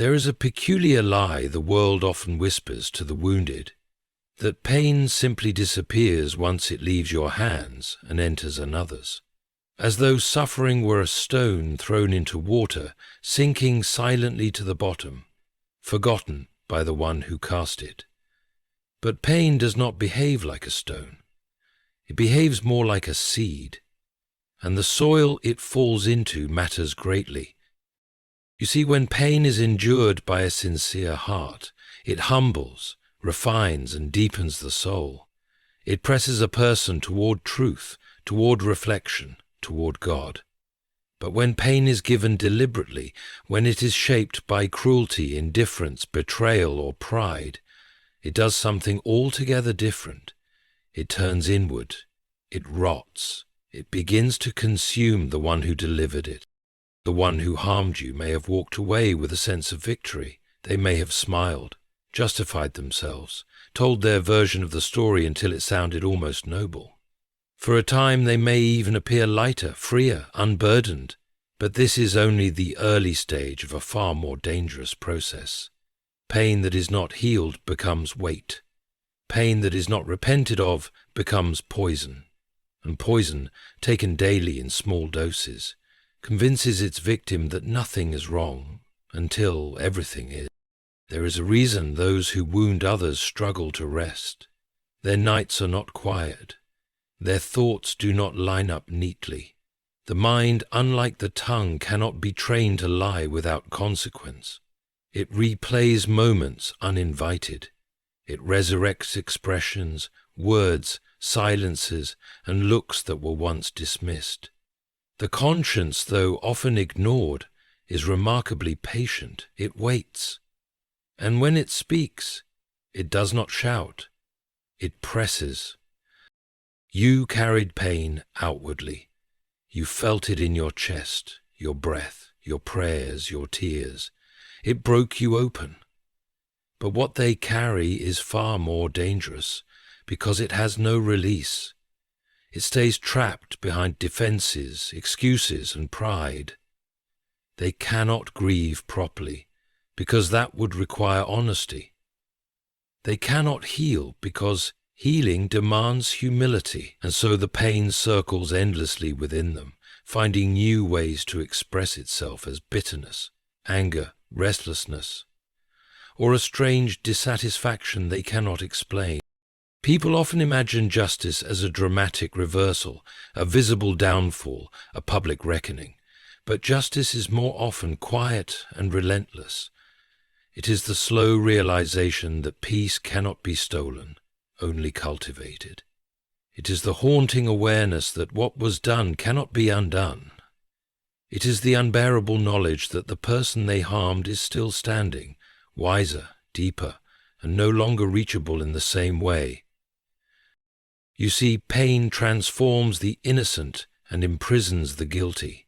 There is a peculiar lie the world often whispers to the wounded, that pain simply disappears once it leaves your hands and enters another's, as though suffering were a stone thrown into water, sinking silently to the bottom, forgotten by the one who cast it. But pain does not behave like a stone. It behaves more like a seed, and the soil it falls into matters greatly. You see, when pain is endured by a sincere heart, it humbles, refines, and deepens the soul. It presses a person toward truth, toward reflection, toward God. But when pain is given deliberately, when it is shaped by cruelty, indifference, betrayal, or pride, it does something altogether different. It turns inward. It rots. It begins to consume the one who delivered it. The one who harmed you may have walked away with a sense of victory. They may have smiled, justified themselves, told their version of the story until it sounded almost noble. For a time they may even appear lighter, freer, unburdened, but this is only the early stage of a far more dangerous process. Pain that is not healed becomes weight. Pain that is not repented of becomes poison. And poison, taken daily in small doses, convinces its victim that nothing is wrong until everything is. There is a reason those who wound others struggle to rest. Their nights are not quiet. Their thoughts do not line up neatly. The mind, unlike the tongue, cannot be trained to lie without consequence. It replays moments uninvited. It resurrects expressions, words, silences, and looks that were once dismissed. The conscience, though often ignored, is remarkably patient. It waits. And when it speaks, it does not shout. It presses. You carried pain outwardly. You felt it in your chest, your breath, your prayers, your tears. It broke you open. But what they carry is far more dangerous because it has no release. It stays trapped behind defenses, excuses, and pride. They cannot grieve properly because that would require honesty. They cannot heal because healing demands humility, and so the pain circles endlessly within them, finding new ways to express itself as bitterness, anger, restlessness, or a strange dissatisfaction they cannot explain. People often imagine justice as a dramatic reversal, a visible downfall, a public reckoning. But justice is more often quiet and relentless. It is the slow realization that peace cannot be stolen, only cultivated. It is the haunting awareness that what was done cannot be undone. It is the unbearable knowledge that the person they harmed is still standing, wiser, deeper, and no longer reachable in the same way. You see, pain transforms the innocent and imprisons the guilty.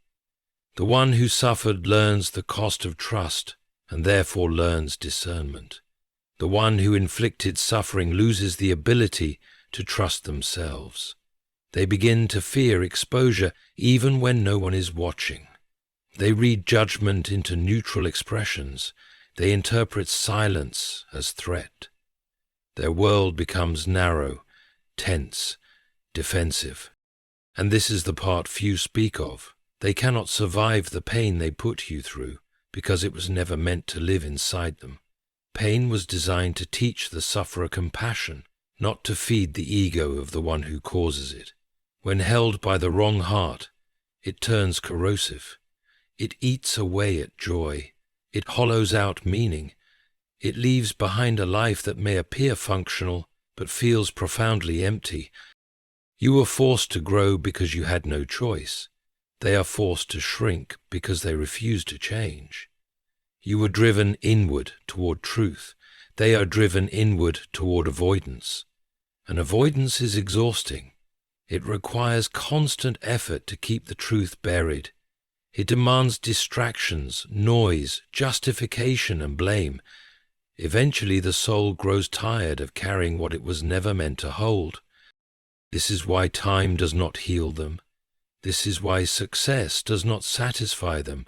The one who suffered learns the cost of trust and therefore learns discernment. The one who inflicted suffering loses the ability to trust themselves. They begin to fear exposure even when no one is watching. They read judgment into neutral expressions. They interpret silence as threat. Their world becomes narrow, tense, defensive. And this is the part few speak of. They cannot survive the pain they put you through because it was never meant to live inside them. Pain was designed to teach the sufferer compassion, not to feed the ego of the one who causes it. When held by the wrong heart, it turns corrosive. It eats away at joy. It hollows out meaning. It leaves behind a life that may appear functional, but feels profoundly empty. You were forced to grow because you had no choice. They are forced to shrink because they refuse to change. You were driven inward toward truth. They are driven inward toward avoidance. And avoidance is exhausting. It requires constant effort to keep the truth buried. It demands distractions, noise, justification, and blame. Eventually the soul grows tired of carrying what it was never meant to hold. This is why time does not heal them. This is why success does not satisfy them.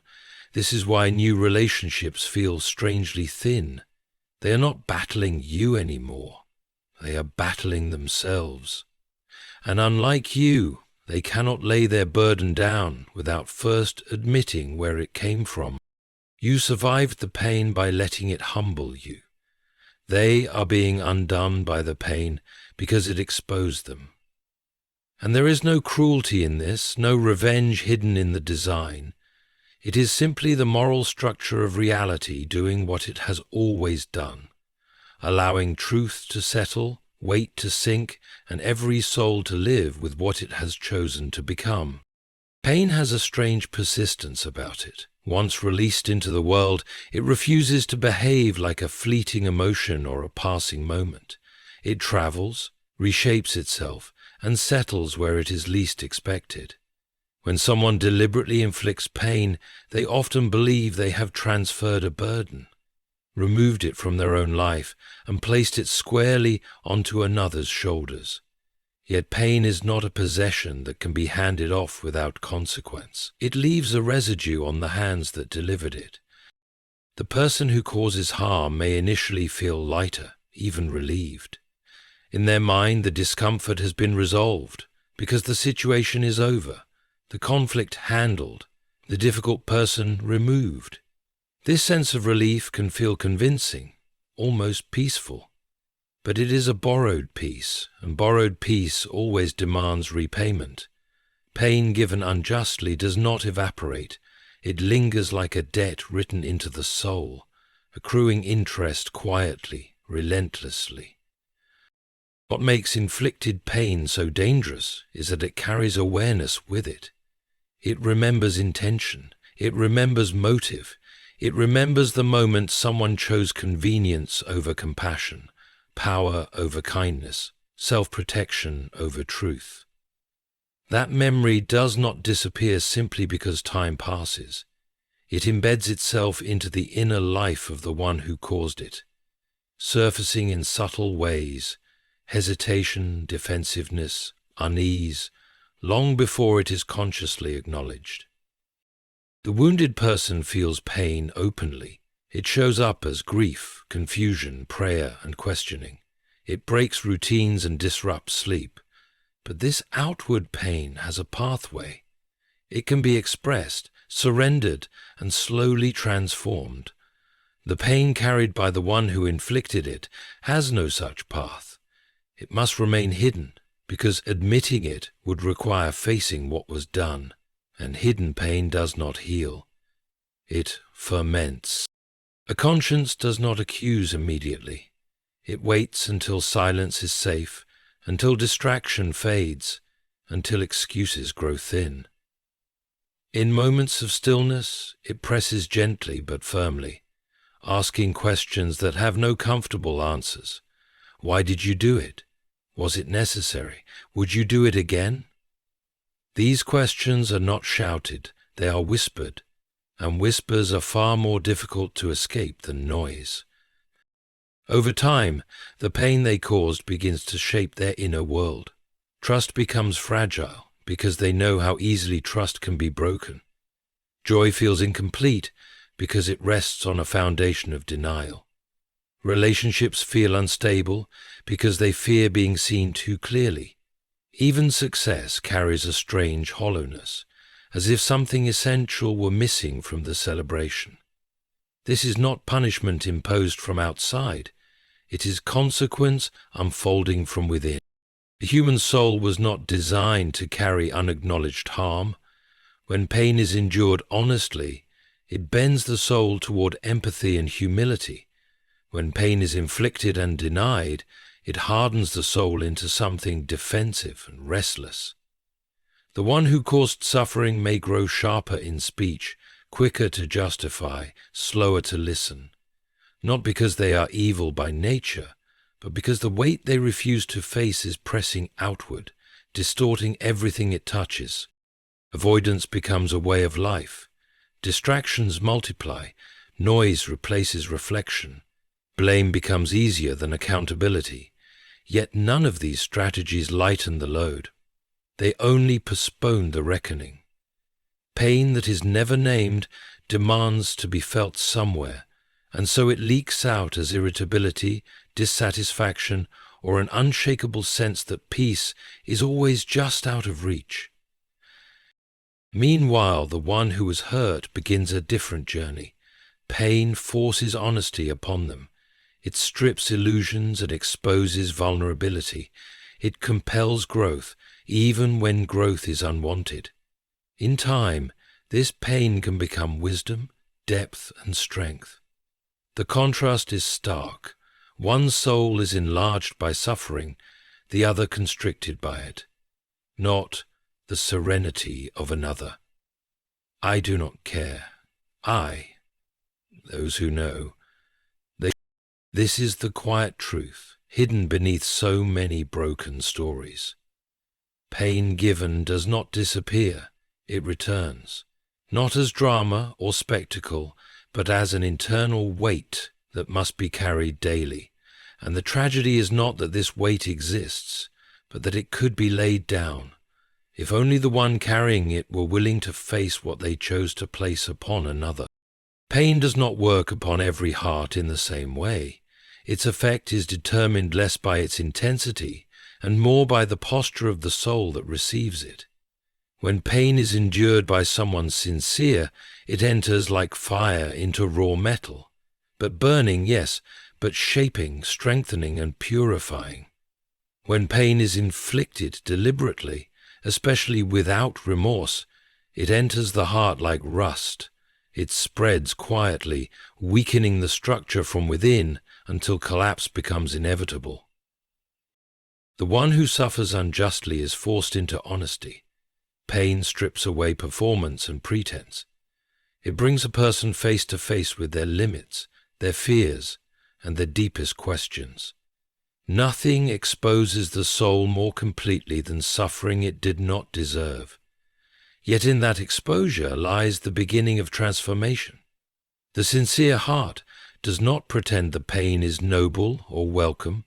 This is why new relationships feel strangely thin. They are not battling you anymore. They are battling themselves. And unlike you, they cannot lay their burden down without first admitting where it came from. You survived the pain by letting it humble you. They are being undone by the pain because it exposed them. And there is no cruelty in this, no revenge hidden in the design. It is simply the moral structure of reality doing what it has always done, allowing truth to settle, weight to sink, and every soul to live with what it has chosen to become. Pain has a strange persistence about it. Once released into the world, it refuses to behave like a fleeting emotion or a passing moment. It travels, reshapes itself, and settles where it is least expected. When someone deliberately inflicts pain, they often believe they have transferred a burden, removed it from their own life, and placed it squarely onto another's shoulders. Yet pain is not a possession that can be handed off without consequence. It leaves a residue on the hands that delivered it. The person who causes harm may initially feel lighter, even relieved. In their mind, the discomfort has been resolved because the situation is over, the conflict handled, the difficult person removed. This sense of relief can feel convincing, almost peaceful. But it is a borrowed peace, and borrowed peace always demands repayment. Pain given unjustly does not evaporate. It lingers like a debt written into the soul, accruing interest quietly, relentlessly. What makes inflicted pain so dangerous is that it carries awareness with it. It remembers intention. It remembers motive. It remembers the moment someone chose convenience over compassion, power over kindness, self-protection over truth. That memory does not disappear simply because time passes. It embeds itself into the inner life of the one who caused it, surfacing in subtle ways, hesitation, defensiveness, unease, long before it is consciously acknowledged. The wounded person feels pain openly. It shows up as grief, confusion, prayer, and questioning. It breaks routines and disrupts sleep. But this outward pain has a pathway. It can be expressed, surrendered, and slowly transformed. The pain carried by the one who inflicted it has no such path. It must remain hidden, because admitting it would require facing what was done, and hidden pain does not heal. It ferments. A conscience does not accuse immediately. It waits until silence is safe, until distraction fades, until excuses grow thin. In moments of stillness, it presses gently but firmly, asking questions that have no comfortable answers. Why did you do it? Was it necessary? Would you do it again? These questions are not shouted, they are whispered, and whispers are far more difficult to escape than noise. Over time, the pain they caused begins to shape their inner world. Trust becomes fragile because they know how easily trust can be broken. Joy feels incomplete because it rests on a foundation of denial. Relationships feel unstable because they fear being seen too clearly. Even success carries a strange hollowness, as if something essential were missing from the celebration. This is not punishment imposed from outside. It is consequence unfolding from within. The human soul was not designed to carry unacknowledged harm. When pain is endured honestly, it bends the soul toward empathy and humility. When pain is inflicted and denied, it hardens the soul into something defensive and restless. The one who caused suffering may grow sharper in speech, quicker to justify, slower to listen, not because they are evil by nature, but because the weight they refuse to face is pressing outward, distorting everything it touches. Avoidance becomes a way of life. Distractions multiply. Noise replaces reflection. Blame becomes easier than accountability. Yet none of these strategies lighten the load. They only postpone the reckoning. Pain that is never named demands to be felt somewhere, and so it leaks out as irritability, dissatisfaction, or an unshakable sense that peace is always just out of reach. Meanwhile, the one who was hurt begins a different journey. Pain forces honesty upon them. It strips illusions and exposes vulnerability. It compels growth, even when growth is unwanted. In time, this pain can become wisdom, depth, and strength. The contrast is stark. One soul is enlarged by suffering, the other constricted by it. Not the serenity of another. I do not care. Those who know, this is the quiet truth, hidden beneath so many broken stories. Pain given does not disappear, it returns, not as drama or spectacle, but as an internal weight that must be carried daily. And the tragedy is not that this weight exists, but that it could be laid down, if only the one carrying it were willing to face what they chose to place upon another. Pain does not work upon every heart in the same way. Its effect is determined less by its intensity and more by the posture of the soul that receives it. When pain is endured by someone sincere, it enters like fire into raw metal. But burning, yes, but shaping, strengthening, and purifying. When pain is inflicted deliberately, especially without remorse, it enters the heart like rust. It spreads quietly, weakening the structure from within until collapse becomes inevitable. The one who suffers unjustly is forced into honesty. Pain strips away performance and pretense. It brings a person face to face with their limits, their fears, and their deepest questions. Nothing exposes the soul more completely than suffering it did not deserve. Yet in that exposure lies the beginning of transformation. The sincere heart does not pretend the pain is noble or welcome.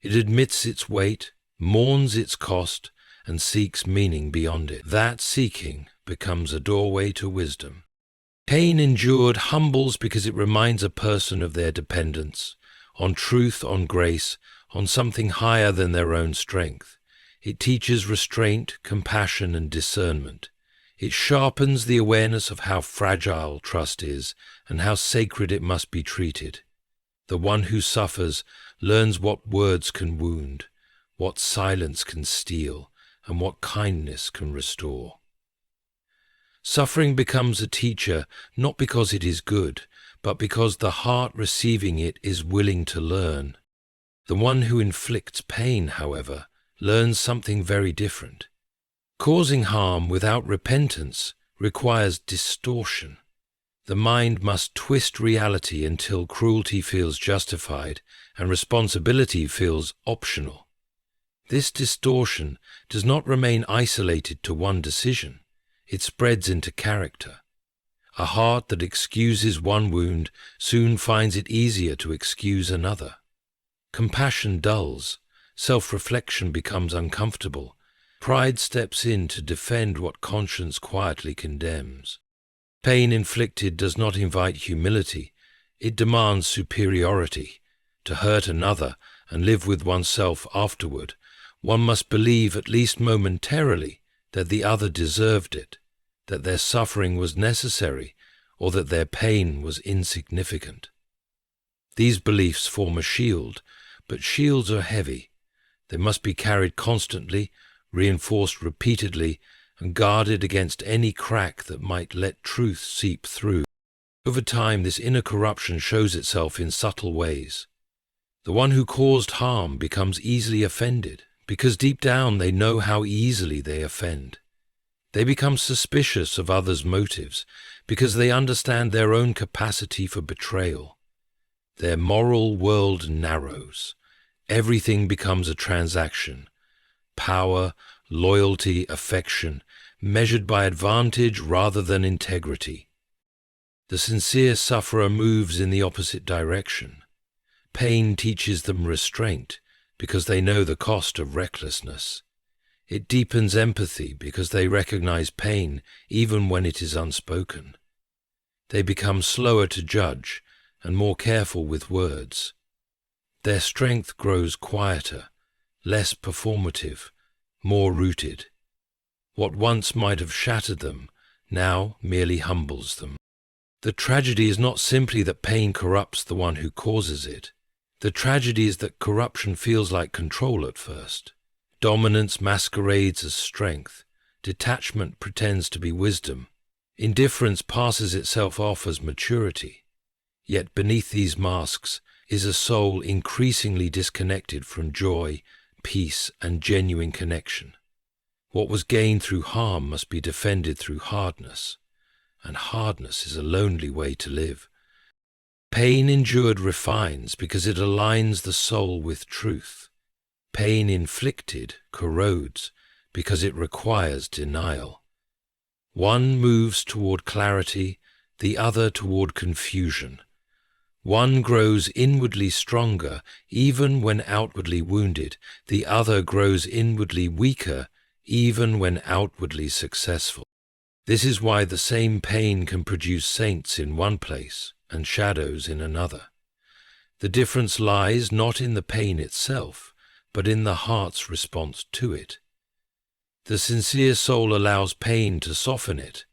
It admits its weight, mourns its cost, and seeks meaning beyond it. That seeking becomes a doorway to wisdom. Pain endured humbles because it reminds a person of their dependence, on truth, on grace, on something higher than their own strength. It teaches restraint, compassion, and discernment. It sharpens the awareness of how fragile trust is and how sacred it must be treated. The one who suffers learns what words can wound, what silence can steal, and what kindness can restore. Suffering becomes a teacher not because it is good, but because the heart receiving it is willing to learn. The one who inflicts pain, however, learns something very different. Causing harm without repentance requires distortion. The mind must twist reality until cruelty feels justified and responsibility feels optional. This distortion does not remain isolated to one decision. It spreads into character. A heart that excuses one wound soon finds it easier to excuse another. Compassion dulls, self-reflection becomes uncomfortable, pride steps in to defend what conscience quietly condemns. Pain inflicted does not invite humility, it demands superiority. To hurt another and live with oneself afterward, one must believe at least momentarily that the other deserved it, that their suffering was necessary, or that their pain was insignificant. These beliefs form a shield, but shields are heavy. They must be carried constantly, reinforced repeatedly, and guarded against any crack that might let truth seep through. Over time, this inner corruption shows itself in subtle ways. The one who caused harm becomes easily offended, because deep down they know how easily they offend. They become suspicious of others' motives, because they understand their own capacity for betrayal. Their moral world narrows. Everything becomes a transaction. Power, loyalty, affection, measured by advantage rather than integrity. The sincere sufferer moves in the opposite direction. Pain teaches them restraint, because they know the cost of recklessness. It deepens empathy because they recognize pain even when it is unspoken. They become slower to judge and more careful with words. Their strength grows quieter, less performative, more rooted. What once might have shattered them now merely humbles them. The tragedy is not simply that pain corrupts the one who causes it. The tragedy is that corruption feels like control at first. Dominance masquerades as strength. Detachment pretends to be wisdom. Indifference passes itself off as maturity. Yet beneath these masks is a soul increasingly disconnected from joy, peace, and genuine connection. What was gained through harm must be defended through hardness, and hardness is a lonely way to live. Pain endured refines because it aligns the soul with truth. Pain inflicted corrodes because it requires denial. One moves toward clarity, the other toward confusion. One grows inwardly stronger even when outwardly wounded, the other grows inwardly weaker even when outwardly successful. This is why the same pain can produce saints in one place and shadows in another. The difference lies not in the pain itself, but in the heart's response to it. The sincere soul allows pain to soften it.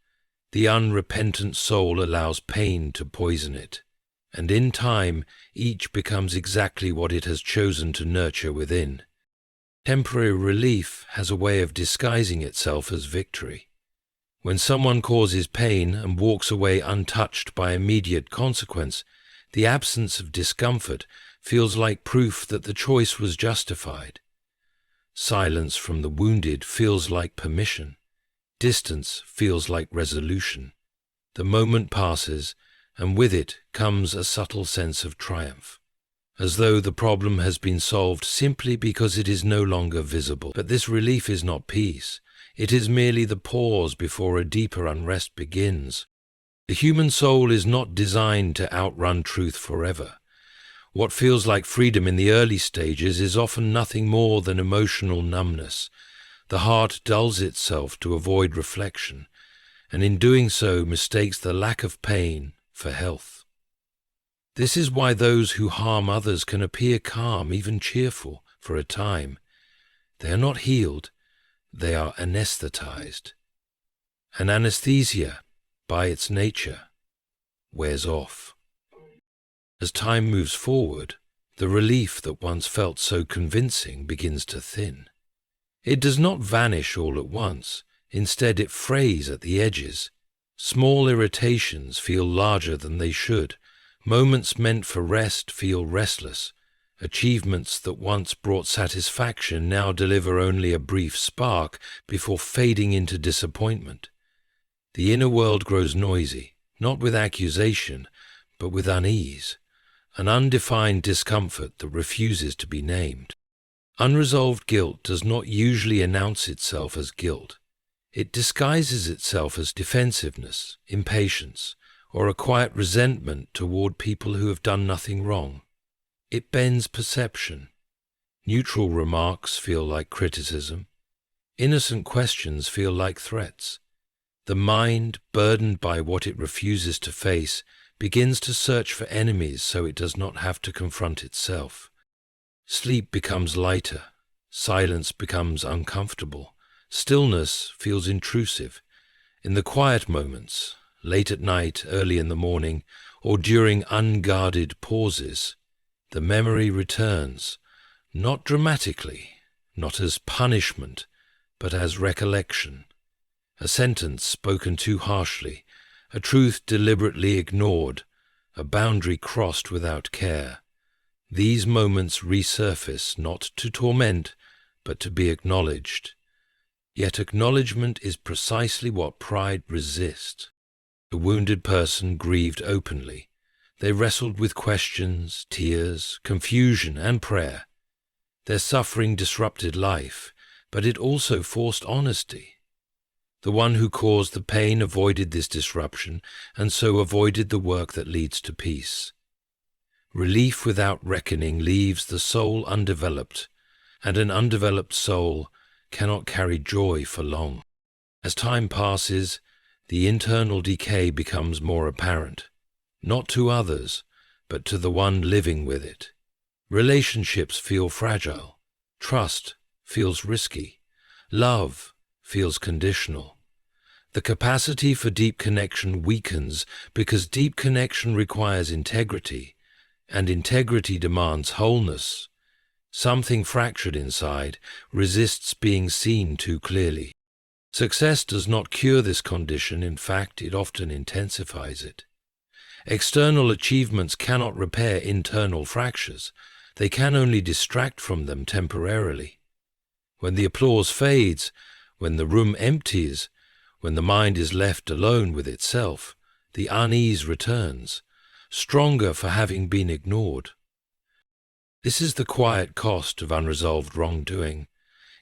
The unrepentant soul allows pain to poison it. And in time, each becomes exactly what it has chosen to nurture within. Temporary relief has a way of disguising itself as victory. When someone causes pain and walks away untouched by immediate consequence, the absence of discomfort feels like proof that the choice was justified. Silence from the wounded feels like permission. Distance feels like resolution. The moment passes, and with it comes a subtle sense of triumph, as though the problem has been solved simply because it is no longer visible. But this relief is not peace. It is merely the pause before a deeper unrest begins. The human soul is not designed to outrun truth forever. What feels like freedom in the early stages is often nothing more than emotional numbness. The heart dulls itself to avoid reflection, and in doing so mistakes the lack of pain for health. This is why those who harm others can appear calm, even cheerful, for a time. They are not healed, they are anesthetized. And anesthesia, by its nature, wears off. As time moves forward, the relief that once felt so convincing begins to thin. It does not vanish all at once, instead it frays at the edges. Small irritations feel larger than they should. Moments meant for rest feel restless. Achievements that once brought satisfaction now deliver only a brief spark before fading into disappointment. The inner world grows noisy, not with accusation, but with unease, an undefined discomfort that refuses to be named. Unresolved guilt does not usually announce itself as guilt. It disguises itself as defensiveness, impatience, or a quiet resentment toward people who have done nothing wrong. It bends perception. Neutral remarks feel like criticism. Innocent questions feel like threats. The mind, burdened by what it refuses to face, begins to search for enemies so it does not have to confront itself. Sleep becomes lighter. Silence becomes uncomfortable. Stillness feels intrusive. In the quiet moments, late at night, early in the morning, or during unguarded pauses, the memory returns, not dramatically, not as punishment, but as recollection. A sentence spoken too harshly, a truth deliberately ignored, a boundary crossed without care. These moments resurface not to torment, but to be acknowledged. Yet acknowledgement is precisely what pride resists. The wounded person grieved openly. They wrestled with questions, tears, confusion, and prayer. Their suffering disrupted life, but it also forced honesty. The one who caused the pain avoided this disruption, and so avoided the work that leads to peace. Relief without reckoning leaves the soul undeveloped, and an undeveloped soul cannot carry joy for long. As time passes, the internal decay becomes more apparent, not to others, but to the one living with it. Relationships feel fragile. Trust feels risky. Love feels conditional. The capacity for deep connection weakens because deep connection requires integrity, and integrity demands wholeness. Something fractured inside resists being seen too clearly. Success does not cure this condition. In fact, it often intensifies it. External achievements cannot repair internal fractures. They can only distract from them temporarily. When the applause fades, when the room empties, when the mind is left alone with itself, the unease returns, stronger for having been ignored. This is the quiet cost of unresolved wrongdoing.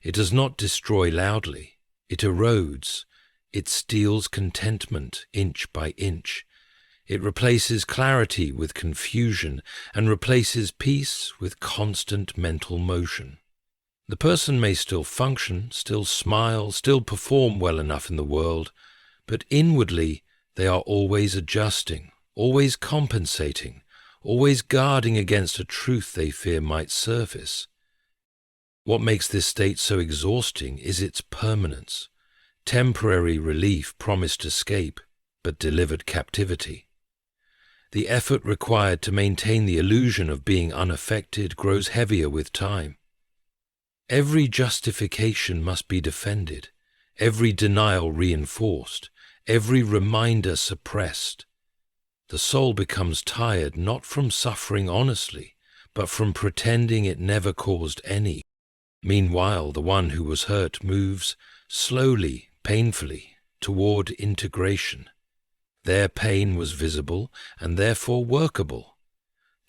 It does not destroy loudly. It erodes. It steals contentment inch by inch. It replaces clarity with confusion and replaces peace with constant mental motion. The person may still function, still smile, still perform well enough in the world, but inwardly they are always adjusting, always compensating, always guarding against a truth they fear might surface. What makes this state so exhausting is its permanence, temporary relief promised escape, but delivered captivity. The effort required to maintain the illusion of being unaffected grows heavier with time. Every justification must be defended, every denial reinforced, every reminder suppressed. The soul becomes tired not from suffering honestly, but from pretending it never caused any. Meanwhile, the one who was hurt moves, slowly, painfully, toward integration. Their pain was visible and therefore workable.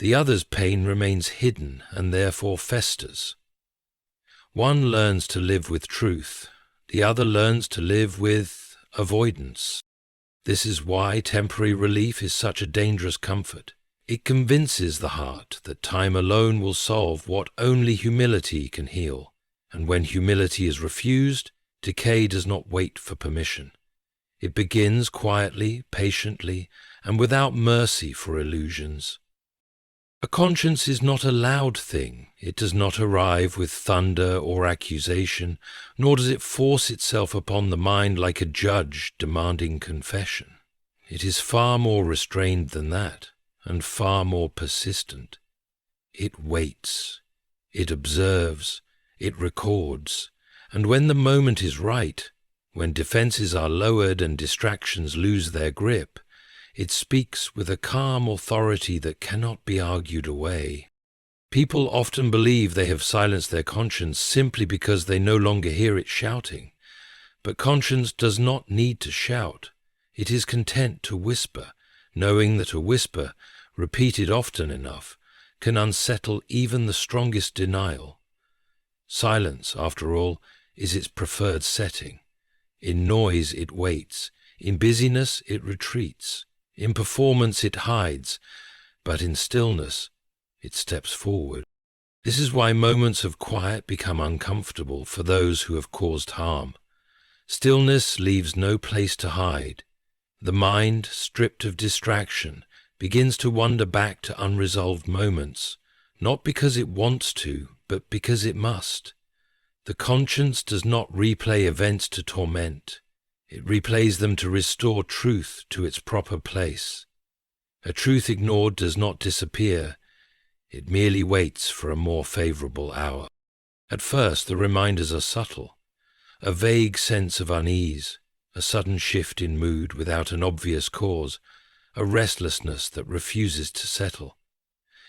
The other's pain remains hidden and therefore festers. One learns to live with truth, the other learns to live with avoidance. This is why temporary relief is such a dangerous comfort. It convinces the heart that time alone will solve what only humility can heal, and when humility is refused, decay does not wait for permission. It begins quietly, patiently, and without mercy for illusions. A conscience is not a loud thing. It does not arrive with thunder or accusation, nor does it force itself upon the mind like a judge demanding confession. It is far more restrained than that, and far more persistent. It waits, it observes, it records, and when the moment is right, when defenses are lowered and distractions lose their grip, it speaks with a calm authority that cannot be argued away. People often believe they have silenced their conscience simply because they no longer hear it shouting. But conscience does not need to shout. It is content to whisper, knowing that a whisper, repeated often enough, can unsettle even the strongest denial. Silence, after all, is its preferred setting. In noise it waits, in busyness it retreats. In performance it hides, but in stillness it steps forward. This is why moments of quiet become uncomfortable for those who have caused harm. Stillness leaves no place to hide. The mind, stripped of distraction, begins to wander back to unresolved moments, not because it wants to, but because it must. The conscience does not replay events to torment. It replays them to restore truth to its proper place. A truth ignored does not disappear. It merely waits for a more favorable hour. At first, the reminders are subtle. A vague sense of unease, a sudden shift in mood without an obvious cause, a restlessness that refuses to settle.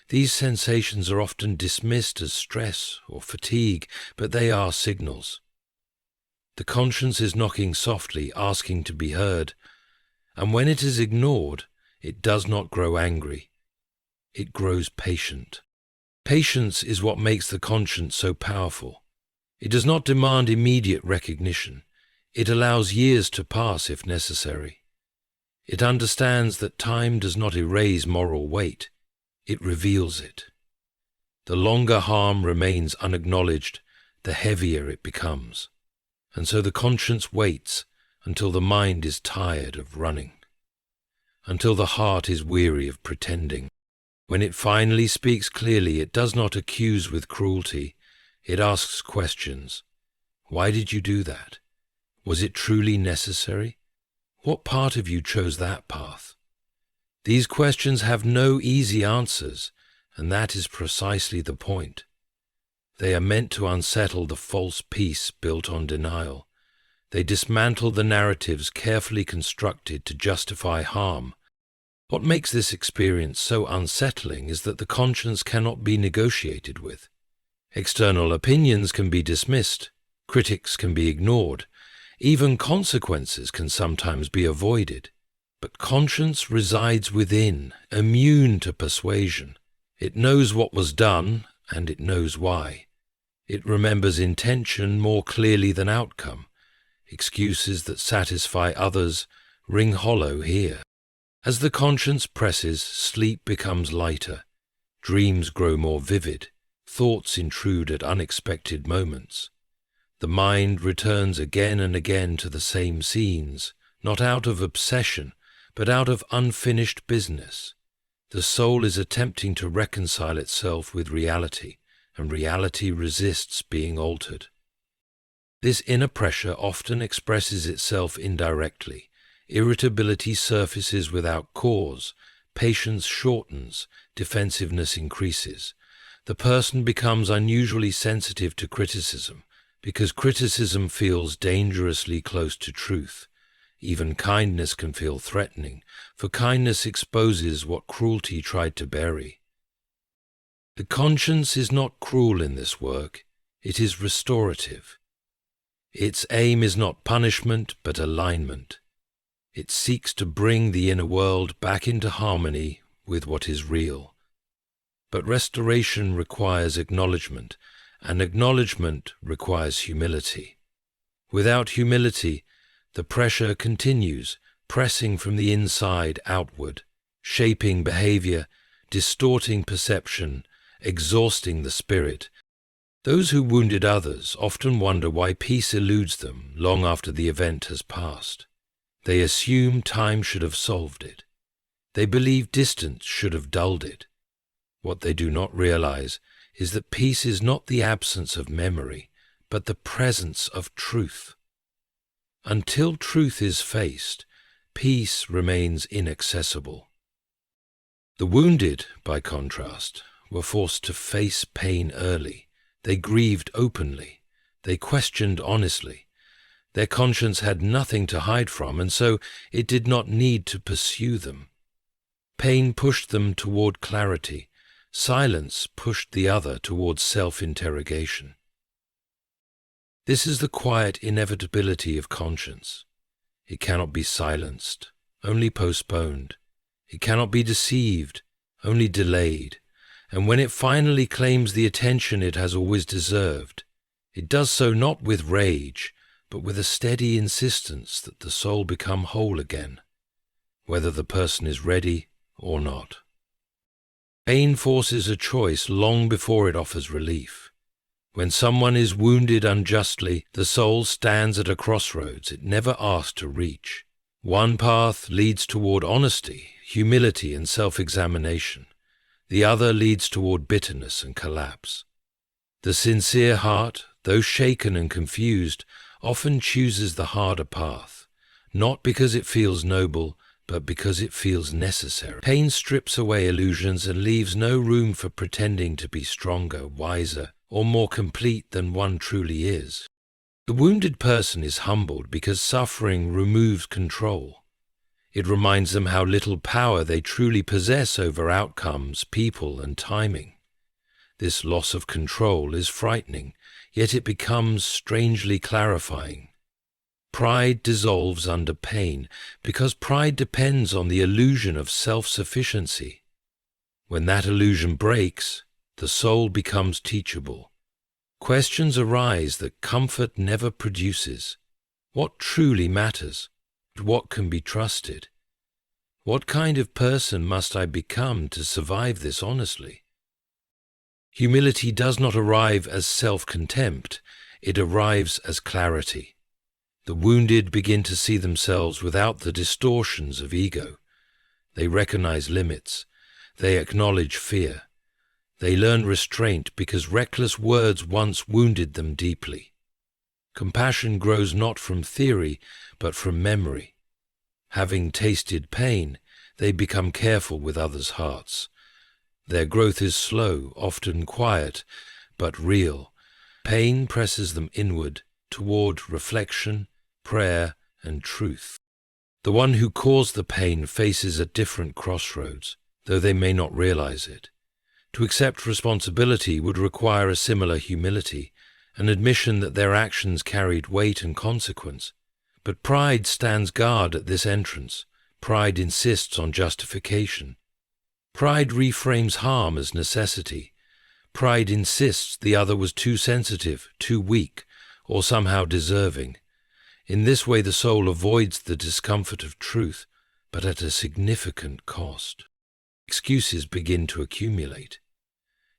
These sensations are often dismissed as stress or fatigue, but they are signals. The conscience is knocking softly, asking to be heard, and when it is ignored, it does not grow angry. It grows patient. Patience is what makes the conscience so powerful. It does not demand immediate recognition. It allows years to pass if necessary. It understands that time does not erase moral weight. It reveals it. The longer harm remains unacknowledged, the heavier it becomes. And so the conscience waits, until the mind is tired of running, until the heart is weary of pretending. When it finally speaks clearly, it does not accuse with cruelty. It asks questions. Why did you do that? Was it truly necessary? What part of you chose that path? These questions have no easy answers, and that is precisely the point. They are meant to unsettle the false peace built on denial. They dismantle the narratives carefully constructed to justify harm. What makes this experience so unsettling is that the conscience cannot be negotiated with. External opinions can be dismissed, critics can be ignored, even consequences can sometimes be avoided. But conscience resides within, immune to persuasion. It knows what was done, and it knows why. It remembers intention more clearly than outcome. Excuses that satisfy others ring hollow here. As the conscience presses, sleep becomes lighter. Dreams grow more vivid. Thoughts intrude at unexpected moments. The mind returns again and again to the same scenes, not out of obsession, but out of unfinished business. The soul is attempting to reconcile itself with reality, and reality resists being altered. This inner pressure often expresses itself indirectly. Irritability surfaces without cause, patience shortens, defensiveness increases. The person becomes unusually sensitive to criticism, because criticism feels dangerously close to truth. Even kindness can feel threatening, for kindness exposes what cruelty tried to bury. The conscience is not cruel in this work, it is restorative. Its aim is not punishment, but alignment. It seeks to bring the inner world back into harmony with what is real. But restoration requires acknowledgement, and acknowledgement requires humility. Without humility, the pressure continues, pressing from the inside outward, shaping behavior, distorting perception, exhausting the spirit. Those who wounded others often wonder why peace eludes them long after the event has passed. They assume time should have solved it. They believe distance should have dulled it. What they do not realize is that peace is not the absence of memory, but the presence of truth. Until truth is faced, peace remains inaccessible. The wounded, by contrast, were forced to face pain early. They grieved openly. They questioned honestly. Their conscience had nothing to hide from, and so it did not need to pursue them. Pain pushed them toward clarity. Silence pushed the other towards self-interrogation. This is the quiet inevitability of conscience. It cannot be silenced, only postponed. It cannot be deceived, only delayed. And when it finally claims the attention it has always deserved, it does so not with rage, but with a steady insistence that the soul become whole again, whether the person is ready or not. Pain forces a choice long before it offers relief. When someone is wounded unjustly, the soul stands at a crossroads it never asked to reach. One path leads toward honesty, humility, and self-examination. The other leads toward bitterness and collapse. The sincere heart, though shaken and confused, often chooses the harder path, not because it feels noble, but because it feels necessary. Pain strips away illusions and leaves no room for pretending to be stronger, wiser, or more complete than one truly is. The wounded person is humbled because suffering removes control. It reminds them how little power they truly possess over outcomes, people, and timing. This loss of control is frightening, yet it becomes strangely clarifying. Pride dissolves under pain because pride depends on the illusion of self-sufficiency. When that illusion breaks, the soul becomes teachable. Questions arise that comfort never produces. What truly matters? What can be trusted? What kind of person must I become to survive this honestly? Humility does not arrive as self-contempt, it arrives as clarity. The wounded begin to see themselves without the distortions of ego. They recognize limits. They acknowledge fear. They learn restraint because reckless words once wounded them deeply. Compassion grows not from theory, but from memory. Having tasted pain, they become careful with others' hearts. Their growth is slow, often quiet, but real. Pain presses them inward, toward reflection, prayer, and truth. The one who caused the pain faces a different crossroads, though they may not realize it. To accept responsibility would require a similar humility, an admission that their actions carried weight and consequence. But pride stands guard at this entrance. Pride insists on justification. Pride reframes harm as necessity. Pride insists the other was too sensitive, too weak, or somehow deserving. In this way the soul avoids the discomfort of truth, but at a significant cost. Excuses begin to accumulate.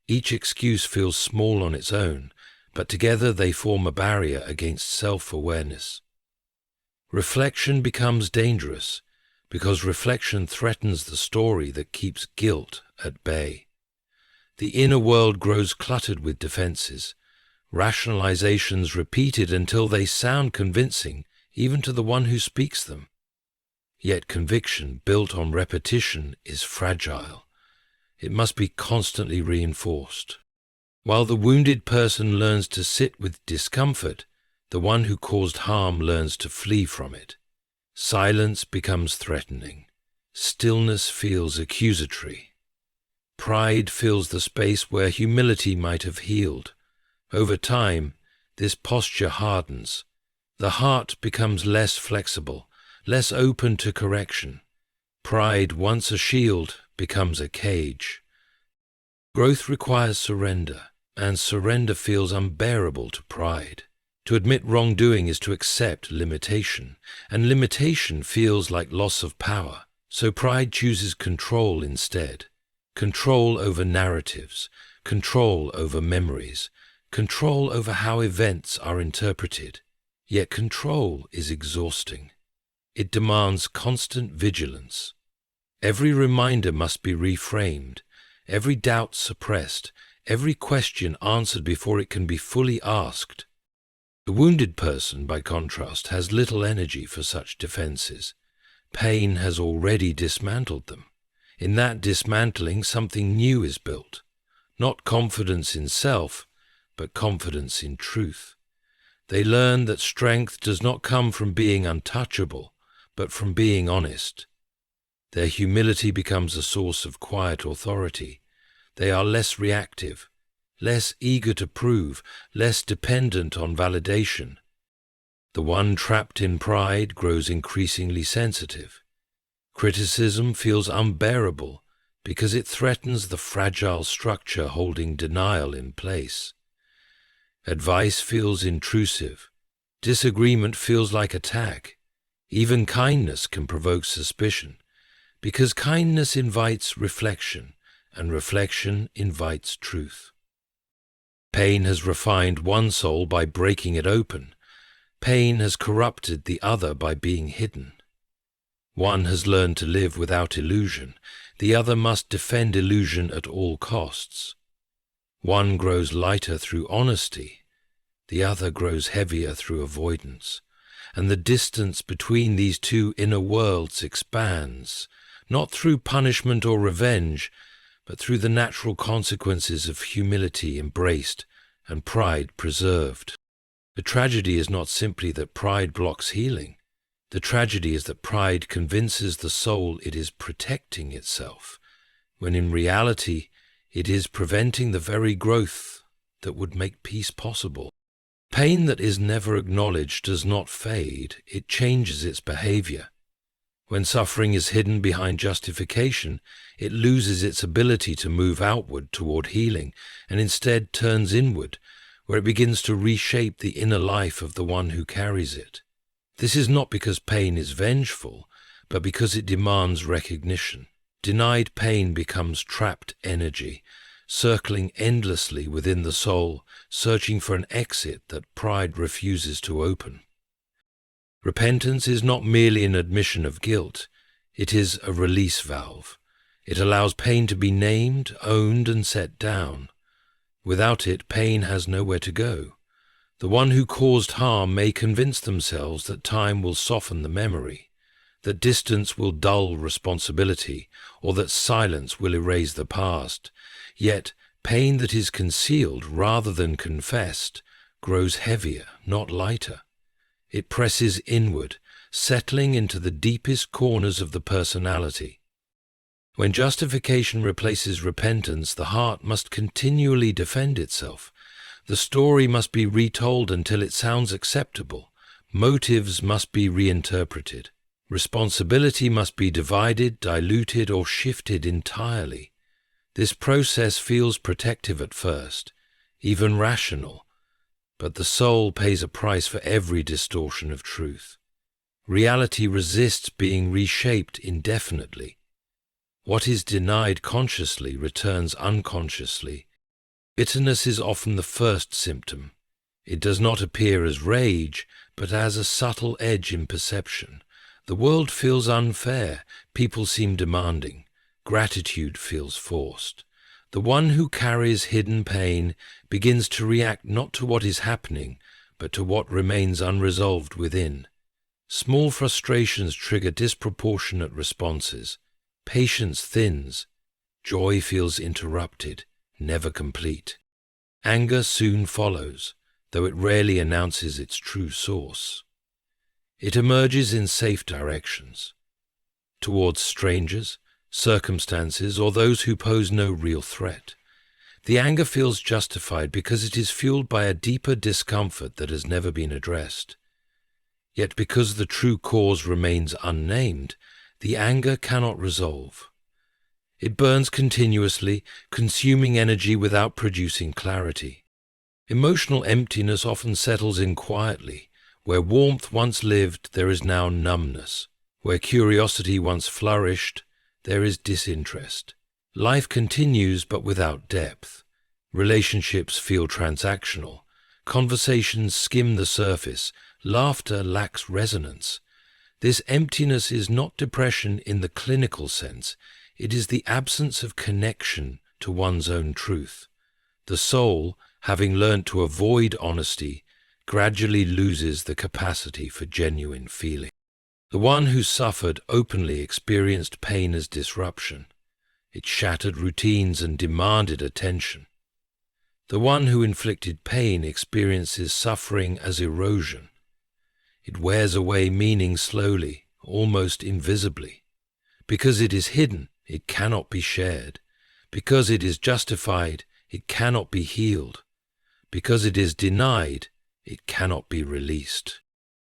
Each excuse feels small on its own, but together they form a barrier against self-awareness. Reflection becomes dangerous, because reflection threatens the story that keeps guilt at bay. The inner world grows cluttered with defenses, rationalizations repeated until they sound convincing even to the one who speaks them. Yet conviction built on repetition is fragile. It must be constantly reinforced. While the wounded person learns to sit with discomfort, the one who caused harm learns to flee from it. Silence becomes threatening. Stillness feels accusatory. Pride fills the space where humility might have healed. Over time, this posture hardens. The heart becomes less flexible, less open to correction. Pride, once a shield, becomes a cage. Growth requires surrender, and surrender feels unbearable to pride. To admit wrongdoing is to accept limitation, and limitation feels like loss of power, so pride chooses control instead. Control over narratives, control over memories, control over how events are interpreted. Yet control is exhausting. It demands constant vigilance. Every reminder must be reframed, every doubt suppressed, every question answered before it can be fully asked. The wounded person, by contrast, has little energy for such defenses. Pain has already dismantled them. In that dismantling, something new is built. Not confidence in self, but confidence in truth. They learn that strength does not come from being untouchable, but from being honest. Their humility becomes a source of quiet authority. They are less reactive, less eager to prove, less dependent on validation. The one trapped in pride grows increasingly sensitive. Criticism feels unbearable because it threatens the fragile structure holding denial in place. Advice feels intrusive. Disagreement feels like attack. Even kindness can provoke suspicion, because kindness invites reflection, and reflection invites truth. Pain has refined one soul by breaking it open. Pain has corrupted the other by being hidden. One has learned to live without illusion. The other must defend illusion at all costs. One grows lighter through honesty. The other grows heavier through avoidance. And the distance between these two inner worlds expands, not through punishment or revenge, but through the natural consequences of humility embraced and pride preserved. The tragedy is not simply that pride blocks healing. The tragedy is that pride convinces the soul it is protecting itself, when in reality it is preventing the very growth that would make peace possible. Pain that is never acknowledged does not fade, it changes its behavior. When suffering is hidden behind justification, it loses its ability to move outward toward healing and instead turns inward, where it begins to reshape the inner life of the one who carries it. This is not because pain is vengeful, but because it demands recognition. Denied pain becomes trapped energy, circling endlessly within the soul, searching for an exit that pride refuses to open. Repentance is not merely an admission of guilt, it is a release valve. It allows pain to be named, owned, and set down. Without it, pain has nowhere to go. The one who caused harm may convince themselves that time will soften the memory, that distance will dull responsibility, or that silence will erase the past. Yet, pain that is concealed rather than confessed grows heavier, not lighter. It presses inward, settling into the deepest corners of the personality. When justification replaces repentance, the heart must continually defend itself. The story must be retold until it sounds acceptable. Motives must be reinterpreted. Responsibility must be divided, diluted, or shifted entirely. This process feels protective at first, even rational, but the soul pays a price for every distortion of truth. Reality resists being reshaped indefinitely. What is denied consciously returns unconsciously. Bitterness is often the first symptom. It does not appear as rage, but as a subtle edge in perception. The world feels unfair, people seem demanding, gratitude feels forced. The one who carries hidden pain begins to react not to what is happening, but to what remains unresolved within. Small frustrations trigger disproportionate responses. Patience thins. Joy feels interrupted, never complete. Anger soon follows, though it rarely announces its true source. It emerges in safe directions, towards strangers, circumstances, or those who pose no real threat. The anger feels justified because it is fueled by a deeper discomfort that has never been addressed. Yet because the true cause remains unnamed, the anger cannot resolve. It burns continuously, consuming energy without producing clarity. Emotional emptiness often settles in quietly. Where warmth once lived, there is now numbness. Where curiosity once flourished, there is disinterest. Life continues but without depth. Relationships feel transactional. Conversations skim the surface. Laughter lacks resonance. This emptiness is not depression in the clinical sense. It is the absence of connection to one's own truth. The soul, having learnt to avoid honesty, gradually loses the capacity for genuine feeling. The one who suffered openly experienced pain as disruption. It shattered routines and demanded attention. The one who inflicted pain experiences suffering as erosion. It wears away meaning slowly, almost invisibly. Because it is hidden, it cannot be shared. Because it is justified, it cannot be healed. Because it is denied, it cannot be released.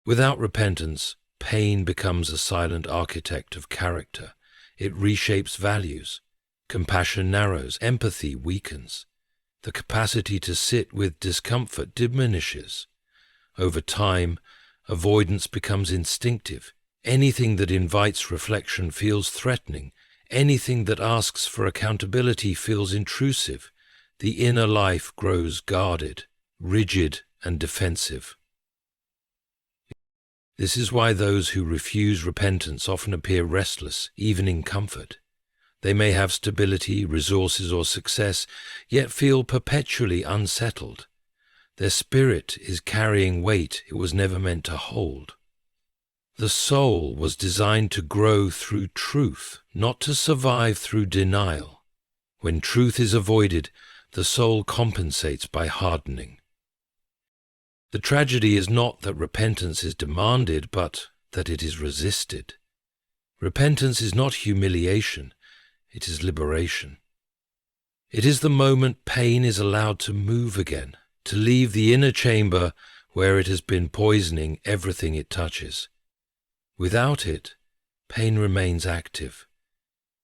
Without repentance, pain becomes a silent architect of character. It reshapes values. Compassion narrows, empathy weakens. The capacity to sit with discomfort diminishes. Over time, avoidance becomes instinctive. Anything that invites reflection feels threatening. Anything that asks for accountability feels intrusive. The inner life grows guarded, rigid, and defensive. This is why those who refuse repentance often appear restless, even in comfort. They may have stability, resources, or success, yet feel perpetually unsettled. Their spirit is carrying weight it was never meant to hold. The soul was designed to grow through truth, not to survive through denial. When truth is avoided, the soul compensates by hardening. The tragedy is not that repentance is demanded, but that it is resisted. Repentance is not humiliation, it is liberation. It is the moment pain is allowed to move again, to leave the inner chamber where it has been poisoning everything it touches. Without it, pain remains active,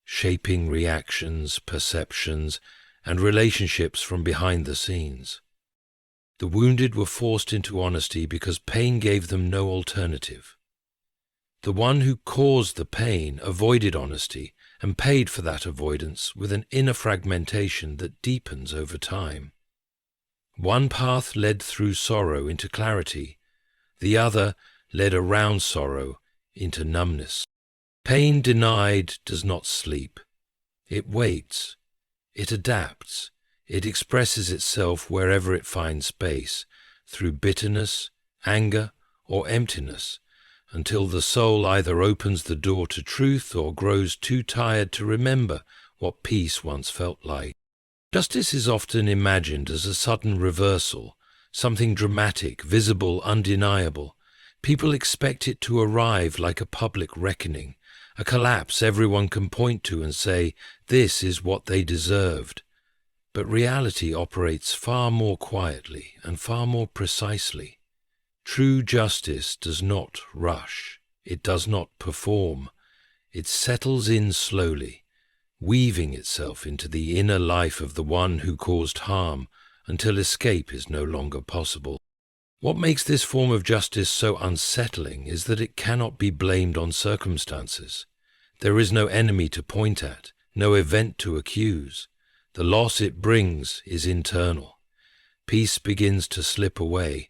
shaping reactions, perceptions, and relationships from behind the scenes. The wounded were forced into honesty because pain gave them no alternative. The one who caused the pain avoided honesty and paid for that avoidance with an inner fragmentation that deepens over time. One path led through sorrow into clarity, the other led around sorrow into numbness. Pain denied does not sleep. It waits. It adapts. It expresses itself wherever it finds space, through bitterness, anger, or emptiness, until the soul either opens the door to truth or grows too tired to remember what peace once felt like. Justice is often imagined as a sudden reversal, something dramatic, visible, undeniable. People expect it to arrive like a public reckoning, a collapse everyone can point to and say, this is what they deserved. But reality operates far more quietly and far more precisely. True justice does not rush. It does not perform. It settles in slowly, weaving itself into the inner life of the one who caused harm until escape is no longer possible. What makes this form of justice so unsettling is that it cannot be blamed on circumstances. There is no enemy to point at, no event to accuse. The loss it brings is internal. Peace begins to slip away,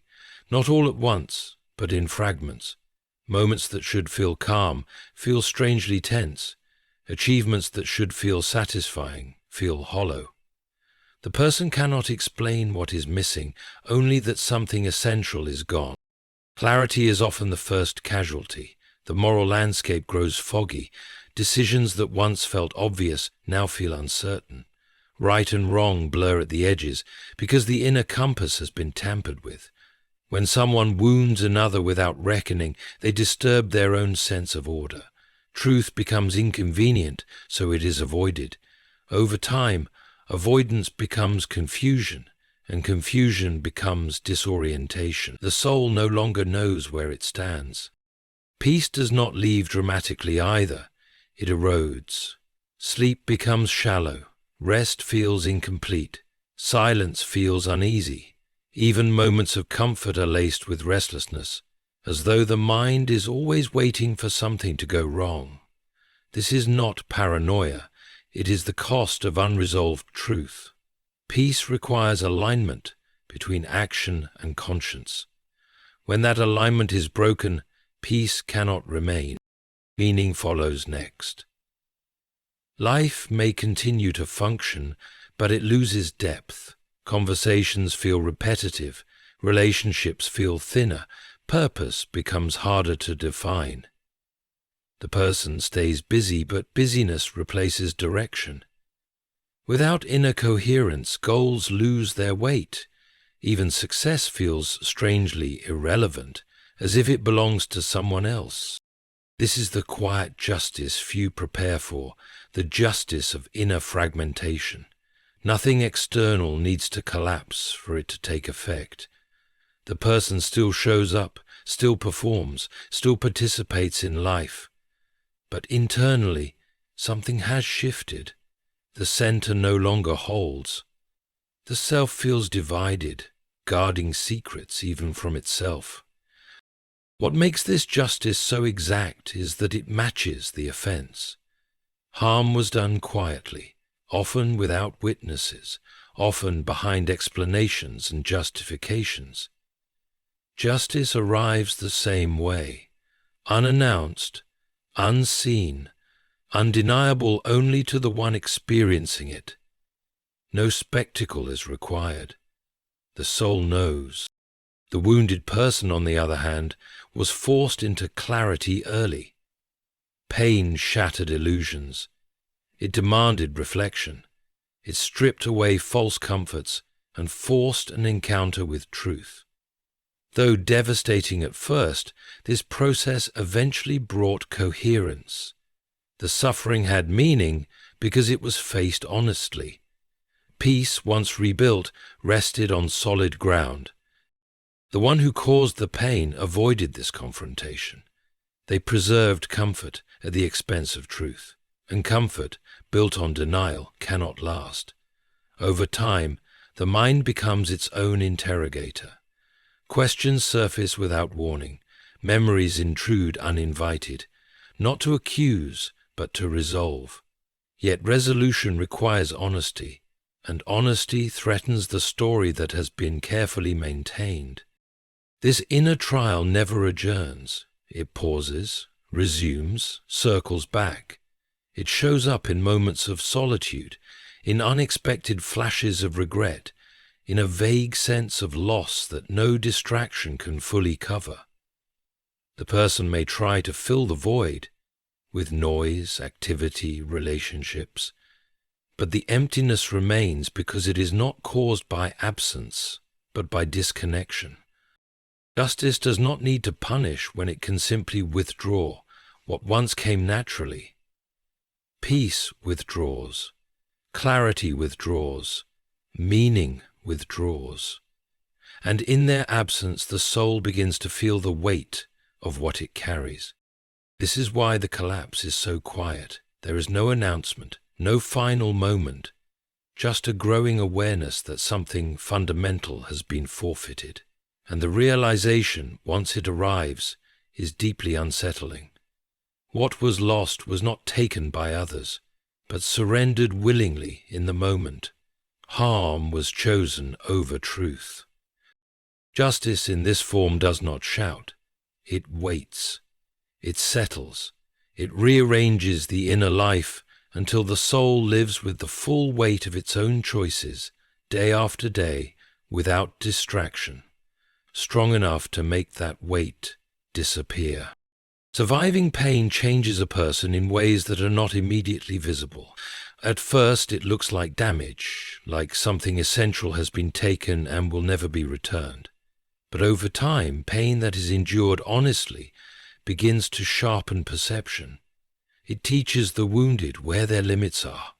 not all at once, but in fragments. Moments that should feel calm feel strangely tense. Achievements that should feel satisfying feel hollow. The person cannot explain what is missing, only that something essential is gone. Clarity is often the first casualty. The moral landscape grows foggy. Decisions that once felt obvious now feel uncertain. Right and wrong blur at the edges because the inner compass has been tampered with. When someone wounds another without reckoning, they disturb their own sense of order. Truth becomes inconvenient, so it is avoided. Over time, avoidance becomes confusion, and confusion becomes disorientation. The soul no longer knows where it stands. Peace does not leave dramatically either. It erodes. Sleep becomes shallow. Rest feels incomplete. Silence feels uneasy. Even moments of comfort are laced with restlessness, as though the mind is always waiting for something to go wrong. This is not paranoia. It is the cost of unresolved truth. Peace requires alignment between action and conscience. When that alignment is broken, peace cannot remain. Meaning follows next. Life may continue to function, but it loses depth. Conversations feel repetitive. Relationships feel thinner. Purpose becomes harder to define. The person stays busy, but busyness replaces direction. Without inner coherence, goals lose their weight. Even success feels strangely irrelevant, as if it belongs to someone else. This is the quiet justice few prepare for, the justice of inner fragmentation. Nothing external needs to collapse for it to take effect. The person still shows up, still performs, still participates in life. But internally, something has shifted. The center no longer holds. The self feels divided, guarding secrets even from itself. What makes this justice so exact is that it matches the offense. Harm was done quietly, often without witnesses, often behind explanations and justifications. Justice arrives the same way, unannounced, unseen, undeniable only to the one experiencing it. No spectacle is required. The soul knows. The wounded person, on the other hand, was forced into clarity early. Pain shattered illusions. It demanded reflection. It stripped away false comforts and forced an encounter with truth. Though devastating at first, this process eventually brought coherence. The suffering had meaning because it was faced honestly. Peace, once rebuilt, rested on solid ground. The one who caused the pain avoided this confrontation. They preserved comfort at the expense of truth, and comfort, built on denial, cannot last. Over time, the mind becomes its own interrogator. Questions surface without warning. Memories intrude uninvited, not to accuse, but to resolve. Yet resolution requires honesty, and honesty threatens the story that has been carefully maintained. This inner trial never adjourns. It pauses, resumes, circles back. It shows up in moments of solitude, in unexpected flashes of regret, in a vague sense of loss that no distraction can fully cover. The person may try to fill the void with noise, activity, relationships, but the emptiness remains because it is not caused by absence, but by disconnection. Justice does not need to punish when it can simply withdraw what once came naturally. Peace withdraws, clarity withdraws, meaning withdraws, and in their absence the soul begins to feel the weight of what it carries. This is why the collapse is so quiet. There is no announcement, no final moment, just a growing awareness that something fundamental has been forfeited. And the realization, once it arrives, is deeply unsettling. What was lost was not taken by others, but surrendered willingly in the moment. Harm was chosen over truth. Justice in this form does not shout. It waits. It settles. It rearranges the inner life until the soul lives with the full weight of its own choices, day after day, without distraction, strong enough to make that weight disappear. Surviving pain changes a person in ways that are not immediately visible. At first it looks like damage, like something essential has been taken and will never be returned. But over time, pain that is endured honestly begins to sharpen perception. It teaches the wounded where their limits are,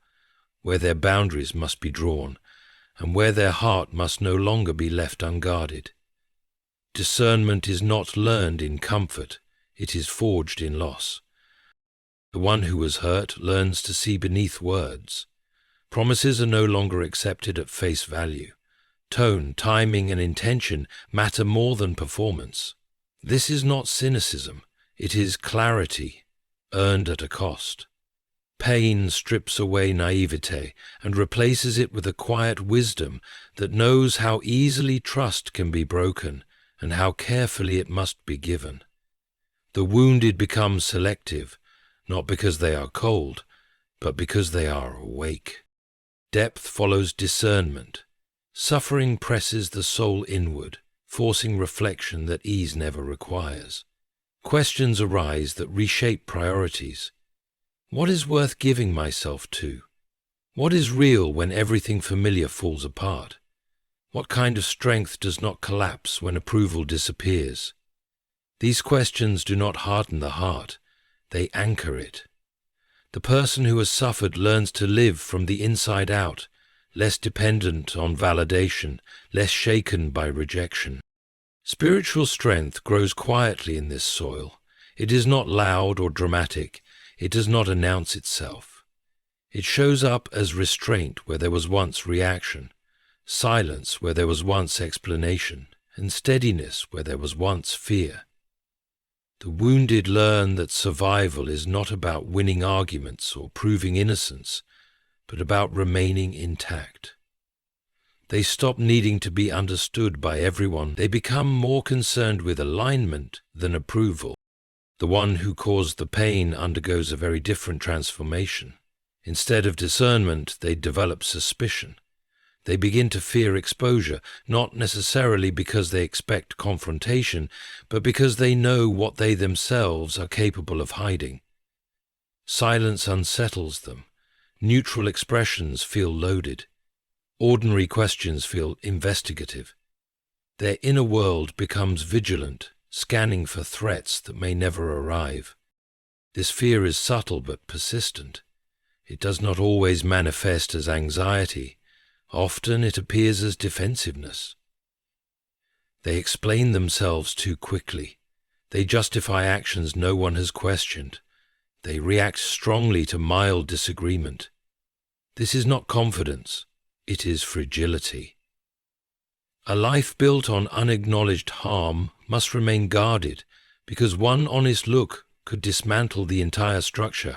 where their boundaries must be drawn, and where their heart must no longer be left unguarded. Discernment is not learned in comfort, it is forged in loss. The one who was hurt learns to see beneath words. Promises are no longer accepted at face value. Tone, timing, and intention matter more than performance. This is not cynicism, it is clarity, earned at a cost. Pain strips away naivete and replaces it with a quiet wisdom that knows how easily trust can be broken and how carefully it must be given. The wounded become selective, not because they are cold, but because they are awake. Depth follows discernment. Suffering presses the soul inward, forcing reflection that ease never requires. Questions arise that reshape priorities. What is worth giving myself to? What is real when everything familiar falls apart? What kind of strength does not collapse when approval disappears? These questions do not harden the heart, they anchor it. The person who has suffered learns to live from the inside out, less dependent on validation, less shaken by rejection. Spiritual strength grows quietly in this soil. It is not loud or dramatic. It does not announce itself. It shows up as restraint where there was once reaction, silence where there was once explanation, and steadiness where there was once fear. The wounded learn that survival is not about winning arguments or proving innocence, but about remaining intact. They stop needing to be understood by everyone. They become more concerned with alignment than approval. The one who caused the pain undergoes a very different transformation. Instead of discernment, they develop suspicion. They begin to fear exposure, not necessarily because they expect confrontation, but because they know what they themselves are capable of hiding. Silence unsettles them. Neutral expressions feel loaded. Ordinary questions feel investigative. Their inner world becomes vigilant, scanning for threats that may never arrive. This fear is subtle but persistent. It does not always manifest as anxiety. Often it appears as defensiveness. They explain themselves too quickly. They justify actions no one has questioned. They react strongly to mild disagreement. This is not confidence, it is fragility. A life built on unacknowledged harm must remain guarded, because one honest look could dismantle the entire structure.